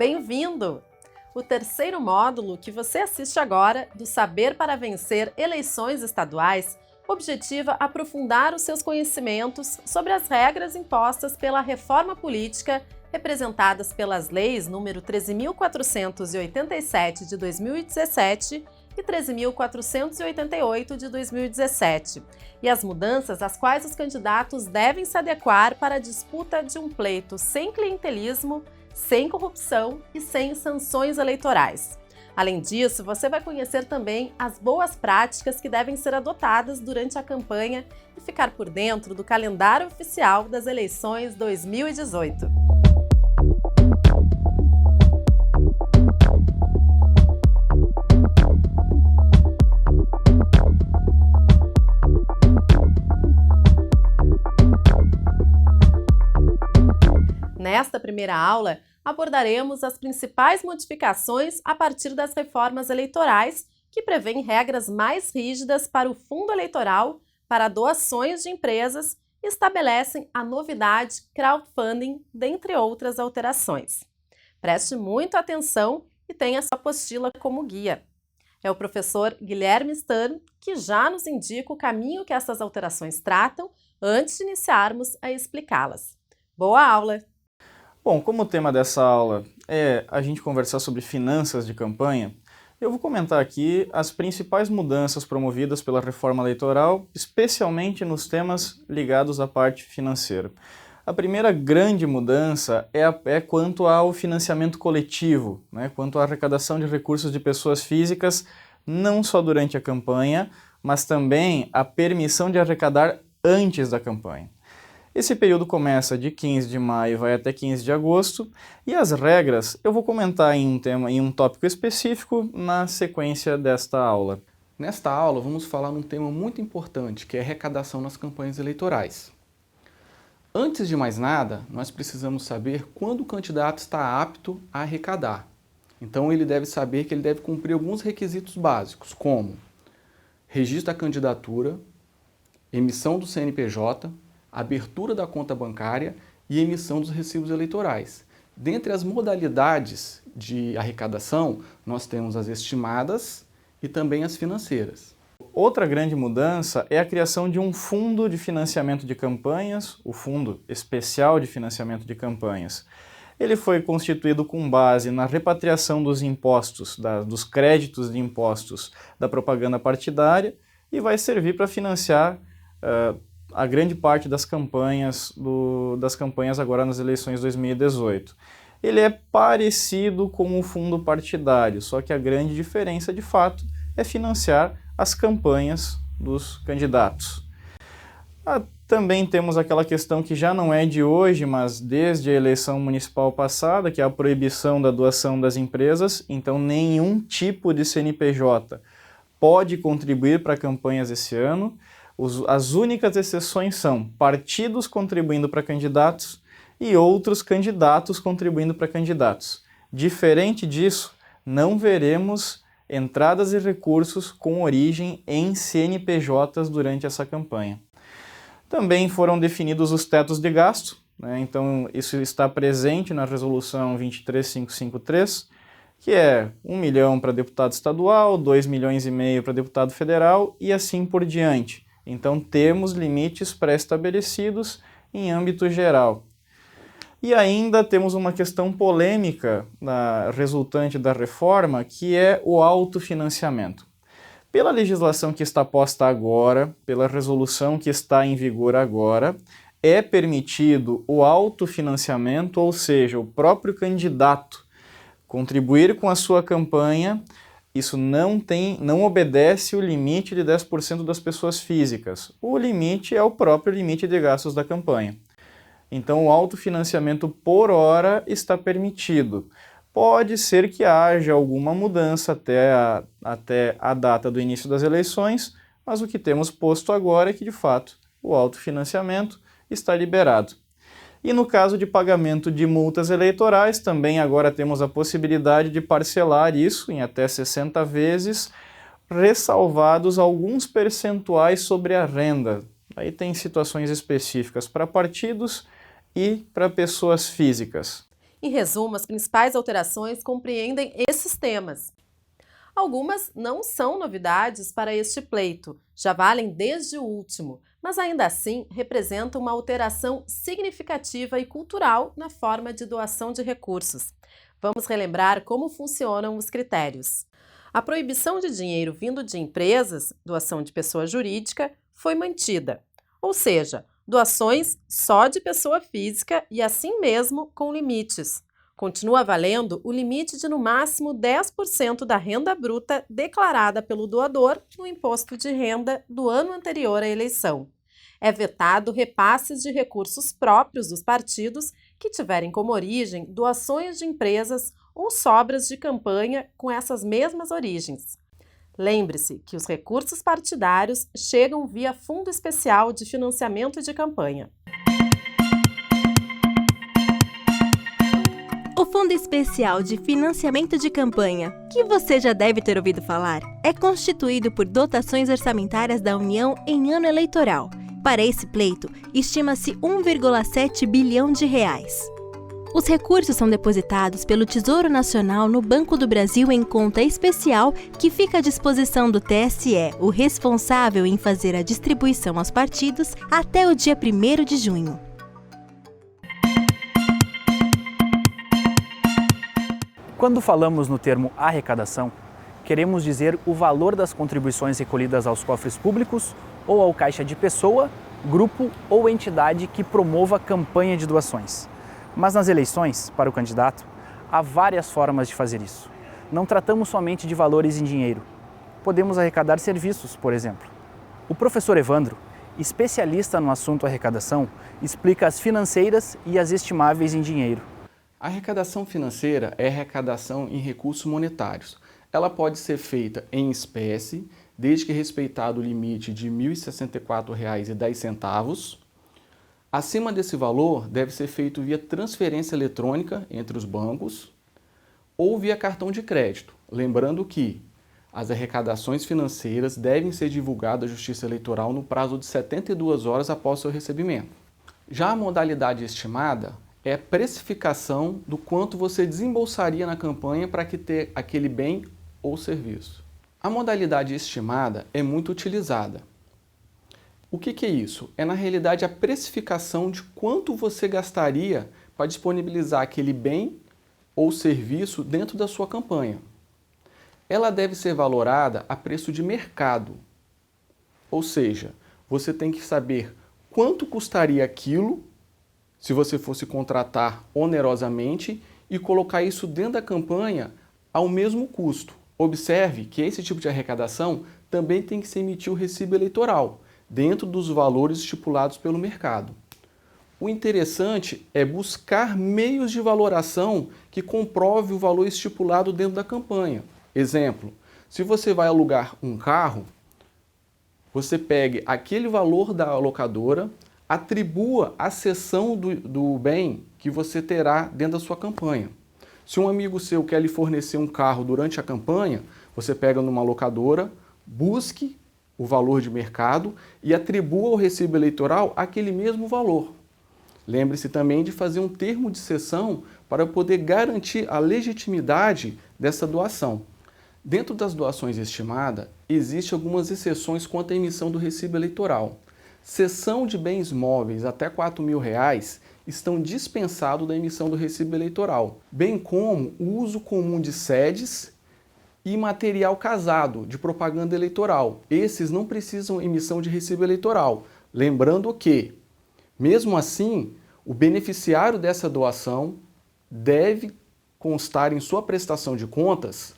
Bem-vindo! O terceiro módulo que você assiste agora, do Saber para Vencer Eleições Estaduais, objetiva aprofundar os seus conhecimentos sobre as regras impostas pela reforma política representadas pelas leis nº 13.487 de 2017 e 13.488 de 2017, e as mudanças às quais os candidatos devem se adequar para a disputa de um pleito sem clientelismo, sem corrupção e sem sanções eleitorais. Além disso, você vai conhecer também as boas práticas que devem ser adotadas durante a campanha e ficar por dentro do calendário oficial das eleições 2018. Nesta primeira aula, abordaremos as principais modificações a partir das reformas eleitorais, que prevêem regras mais rígidas para o fundo eleitoral, para doações de empresas e estabelecem a novidade crowdfunding, dentre outras alterações. Preste muita atenção e tenha sua apostila como guia. É o professor Guilherme Stern que já nos indica o caminho que essas alterações tratam antes de iniciarmos a explicá-las. Boa aula! Bom, como o tema dessa aula é a gente conversar sobre finanças de campanha, eu vou comentar aqui as principais mudanças promovidas pela reforma eleitoral, especialmente nos temas ligados à parte financeira. A primeira grande mudança é quanto ao financiamento coletivo, quanto à arrecadação de recursos de pessoas físicas, não só durante a campanha, mas também a permissão de arrecadar antes da campanha. Esse período começa de 15 de maio e vai até 15 de agosto, e as regras eu vou comentar em um tópico específico na sequência desta aula. Nesta aula vamos falar num tema muito importante, que é a arrecadação nas campanhas eleitorais. Antes de mais nada, nós precisamos saber quando o candidato está apto a arrecadar. Então ele deve saber que ele deve cumprir alguns requisitos básicos, como registro da candidatura, emissão do CNPJ, abertura da conta bancária e emissão dos recibos eleitorais. Dentre as modalidades de arrecadação, nós temos as estimadas e também as financeiras. Outra grande mudança é a criação de um fundo de financiamento de campanhas, o Fundo Especial de Financiamento de Campanhas. Ele foi constituído com base na repatriação dos impostos, dos créditos de impostos da propaganda partidária, e vai servir para financiar a grande parte das campanhas agora nas eleições 2018. Ele é parecido com o fundo partidário, só que a grande diferença, de fato, é financiar as campanhas dos candidatos. Também temos aquela questão que já não é de hoje, mas desde a eleição municipal passada, que é a proibição da doação das empresas. Então nenhum tipo de CNPJ pode contribuir para campanhas esse ano. As únicas exceções são partidos contribuindo para candidatos e outros candidatos contribuindo para candidatos. Diferente disso, não veremos entradas e recursos com origem em CNPJs durante essa campanha. Também foram definidos os tetos de gasto, então isso está presente na resolução 23553, que é 1 milhão para deputado estadual, 2,5 milhões para deputado federal e assim por diante. Então temos limites pré-estabelecidos em âmbito geral. E ainda temos uma questão polêmica resultante da reforma, que é o autofinanciamento. Pela legislação que está posta agora, pela resolução que está em vigor agora, é permitido o autofinanciamento, ou seja, o próprio candidato contribuir com a sua campanha. Isso não obedece o limite de 10% das pessoas físicas. O limite é o próprio limite de gastos da campanha. Então o autofinanciamento por hora está permitido. Pode ser que haja alguma mudança até a data do início das eleições, mas o que temos posto agora é que, de fato, o autofinanciamento está liberado. E no caso de pagamento de multas eleitorais, também agora temos a possibilidade de parcelar isso em até 60 vezes, ressalvados alguns percentuais sobre a renda. Aí tem situações específicas para partidos e para pessoas físicas. Em resumo, as principais alterações compreendem esses temas. Algumas não são novidades para este pleito, já valem desde o último, mas ainda assim representam uma alteração significativa e cultural na forma de doação de recursos. Vamos relembrar como funcionam os critérios. A proibição de dinheiro vindo de empresas, doação de pessoa jurídica, foi mantida, ou seja, doações só de pessoa física e assim mesmo com limites. Continua valendo o limite de no máximo 10% da renda bruta declarada pelo doador no imposto de renda do ano anterior à eleição. É vetado repasses de recursos próprios dos partidos que tiverem como origem doações de empresas ou sobras de campanha com essas mesmas origens. Lembre-se que os recursos partidários chegam via Fundo Especial de Financiamento de Campanha. O Fundo Especial de Financiamento de Campanha, que você já deve ter ouvido falar, é constituído por dotações orçamentárias da União em ano eleitoral. Para esse pleito, estima-se 1,7 bilhão de reais. Os recursos são depositados pelo Tesouro Nacional no Banco do Brasil em conta especial que fica à disposição do TSE, o responsável em fazer a distribuição aos partidos até o dia 1º de junho. Quando falamos no termo arrecadação, queremos dizer o valor das contribuições recolhidas aos cofres públicos ou ao caixa de pessoa, grupo ou entidade que promova campanha de doações. Mas nas eleições, para o candidato, há várias formas de fazer isso. Não tratamos somente de valores em dinheiro. Podemos arrecadar serviços, por exemplo. O professor Evandro, especialista no assunto arrecadação, explica as financeiras e as estimáveis em dinheiro. A arrecadação financeira é arrecadação em recursos monetários. Ela pode ser feita em espécie, desde que respeitado o limite de R$ 1.064,10. Acima desse valor, deve ser feito via transferência eletrônica entre os bancos ou via cartão de crédito. Lembrando que as arrecadações financeiras devem ser divulgadas à Justiça Eleitoral no prazo de 72 horas após seu recebimento. Já a modalidade estimada é a precificação do quanto você desembolsaria na campanha para ter aquele bem ou serviço. A modalidade estimada é muito utilizada. O que é isso? É, na realidade, a precificação de quanto você gastaria para disponibilizar aquele bem ou serviço dentro da sua campanha. Ela deve ser valorada a preço de mercado. Ou seja, você tem que saber quanto custaria aquilo se você fosse contratar onerosamente e colocar isso dentro da campanha ao mesmo custo. Observe que esse tipo de arrecadação também tem que se emitir o recibo eleitoral, dentro dos valores estipulados pelo mercado. O interessante é buscar meios de valoração que comprove o valor estipulado dentro da campanha. Exemplo, se você vai alugar um carro, você pegue aquele valor da locadora, atribua a cessão do bem que você terá dentro da sua campanha. Se um amigo seu quer lhe fornecer um carro durante a campanha, você pega numa locadora, busque o valor de mercado e atribua ao recibo eleitoral aquele mesmo valor. Lembre-se também de fazer um termo de cessão para poder garantir a legitimidade dessa doação. Dentro das doações estimadas, existem algumas exceções quanto à emissão do recibo eleitoral. Cessão de bens móveis até R$ 4.000 estão dispensados da emissão do recibo eleitoral, bem como o uso comum de sedes e material casado de propaganda eleitoral. Esses não precisam emissão de recibo eleitoral. Lembrando que, mesmo assim, o beneficiário dessa doação deve constar em sua prestação de contas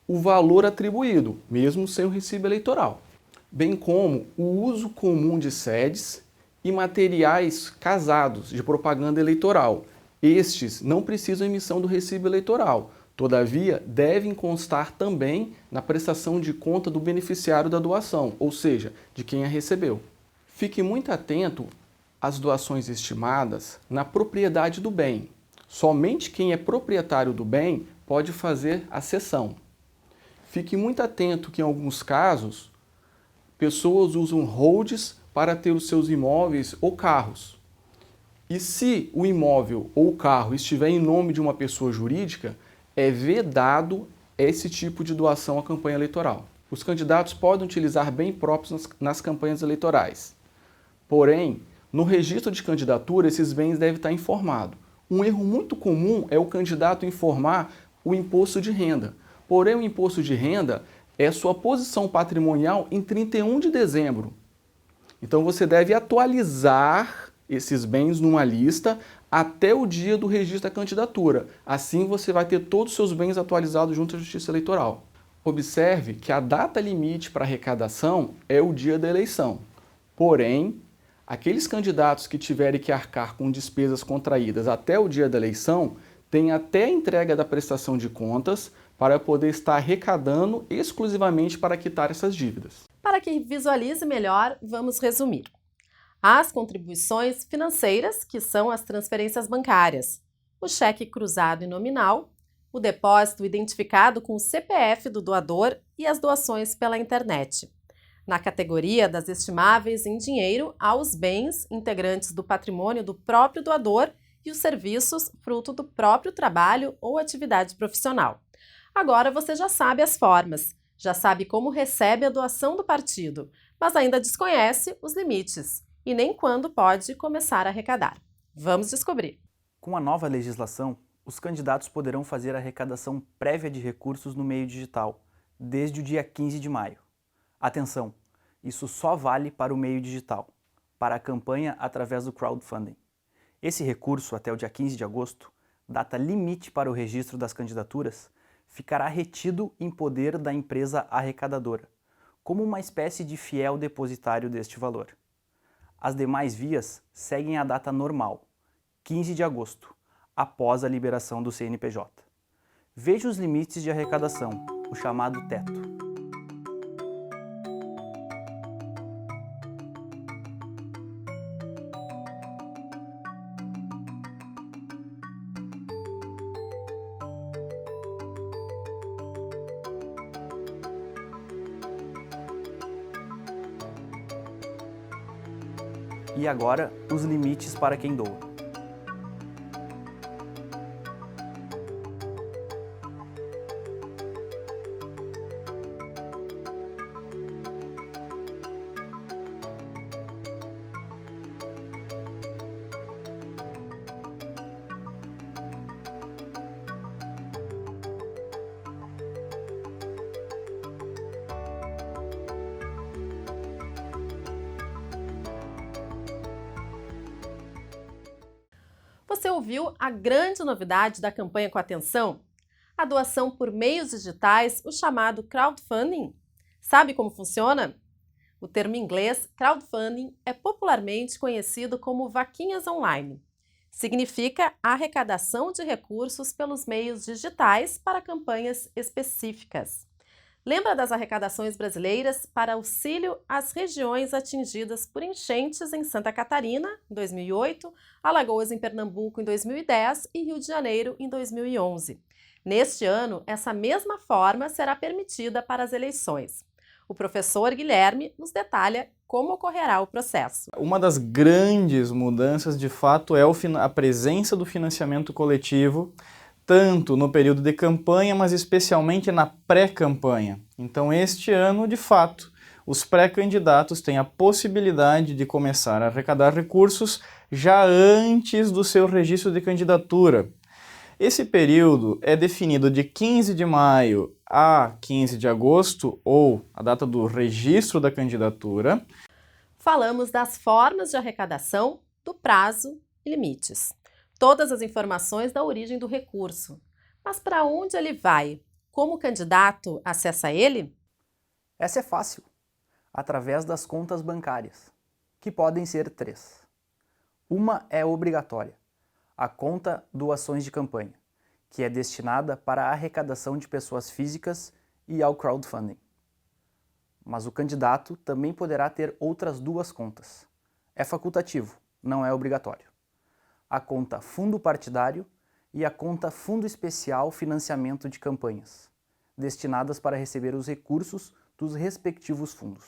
o valor atribuído, mesmo sem o recibo eleitoral, bem como o uso comum de sedes e materiais casados de propaganda eleitoral. Estes não precisam emissão do recibo eleitoral, todavia devem constar também na prestação de conta do beneficiário da doação, ou seja, de quem a recebeu. Fique muito atento às doações estimadas na propriedade do bem. Somente quem é proprietário do bem pode fazer a cessão. Fique muito atento que, em alguns casos, pessoas usam holds para ter os seus imóveis ou carros. E se o imóvel ou o carro estiver em nome de uma pessoa jurídica, é vedado esse tipo de doação à campanha eleitoral. Os candidatos podem utilizar bens próprios nas campanhas eleitorais. Porém, no registro de candidatura, esses bens devem estar informados. Um erro muito comum é o candidato informar o imposto de renda. Porém, o imposto de renda é sua posição patrimonial em 31 de dezembro. Então, você deve atualizar esses bens numa lista até o dia do registro da candidatura. Assim, você vai ter todos os seus bens atualizados junto à Justiça Eleitoral. Observe que a data limite para arrecadação é o dia da eleição. Porém, aqueles candidatos que tiverem que arcar com despesas contraídas até o dia da eleição têm até a entrega da prestação de contas para poder estar arrecadando exclusivamente para quitar essas dívidas. Para que visualize melhor, vamos resumir. As contribuições financeiras, que são as transferências bancárias, o cheque cruzado e nominal, o depósito identificado com o CPF do doador e as doações pela internet. Na categoria das estimáveis em dinheiro, há os bens integrantes do patrimônio do próprio doador e os serviços fruto do próprio trabalho ou atividade profissional. Agora você já sabe as formas, já sabe como recebe a doação do partido, mas ainda desconhece os limites e nem quando pode começar a arrecadar. Vamos descobrir. Com a nova legislação, os candidatos poderão fazer a arrecadação prévia de recursos no meio digital, desde o dia 15 de maio. Atenção, isso só vale para o meio digital, para a campanha através do crowdfunding. Esse recurso, até o dia 15 de agosto, data limite para o registro das candidaturas, ficará retido em poder da empresa arrecadadora, como uma espécie de fiel depositário deste valor. As demais vias seguem a data normal, 15 de agosto, após a liberação do CNPJ. Veja os limites de arrecadação, o chamado teto. E agora, os limites para quem doa. Você ouviu a grande novidade da campanha Com Atenção? A doação por meios digitais, o chamado crowdfunding. Sabe como funciona? O termo em inglês, crowdfunding, é popularmente conhecido como vaquinhas online. Significa a arrecadação de recursos pelos meios digitais para campanhas específicas. Lembra das arrecadações brasileiras para auxílio às regiões atingidas por enchentes em Santa Catarina, em 2008, Alagoas em Pernambuco em 2010 e Rio de Janeiro em 2011. Neste ano, essa mesma forma será permitida para as eleições. O professor Guilherme nos detalha como ocorrerá o processo. Uma das grandes mudanças, de fato, é a presença do financiamento coletivo, tanto no período de campanha, mas especialmente na pré-campanha. Então, este ano, de fato, os pré-candidatos têm a possibilidade de começar a arrecadar recursos já antes do seu registro de candidatura. Esse período é definido de 15 de maio a 15 de agosto, ou a data do registro da candidatura. Falamos das formas de arrecadação, do prazo e limites. Todas as informações da origem do recurso. Mas para onde ele vai? Como o candidato acessa ele? Essa é fácil, através das contas bancárias, que podem ser 3. Uma é obrigatória, a conta Doações de Campanha, que é destinada para a arrecadação de pessoas físicas e ao crowdfunding. Mas o candidato também poderá ter outras 2 contas. É facultativo, não é obrigatório. A conta Fundo Partidário e a conta Fundo Especial Financiamento de Campanhas, destinadas para receber os recursos dos respectivos fundos.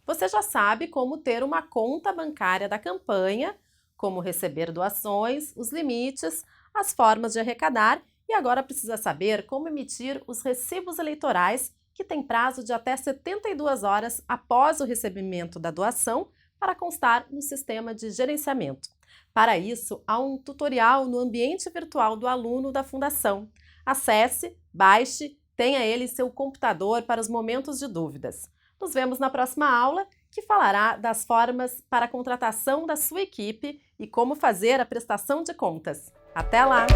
Você já sabe como ter uma conta bancária da campanha como receber doações, os limites, as formas de arrecadar e agora precisa saber como emitir os recibos eleitorais, que têm prazo de até 72 horas após o recebimento da doação para constar no sistema de gerenciamento. Para isso, há um tutorial no ambiente virtual do aluno da Fundação. Acesse, baixe, tenha ele em seu computador para os momentos de dúvidas. Nos vemos na próxima aula, que falará das formas para a contratação da sua equipe e como fazer a prestação de contas. Até lá!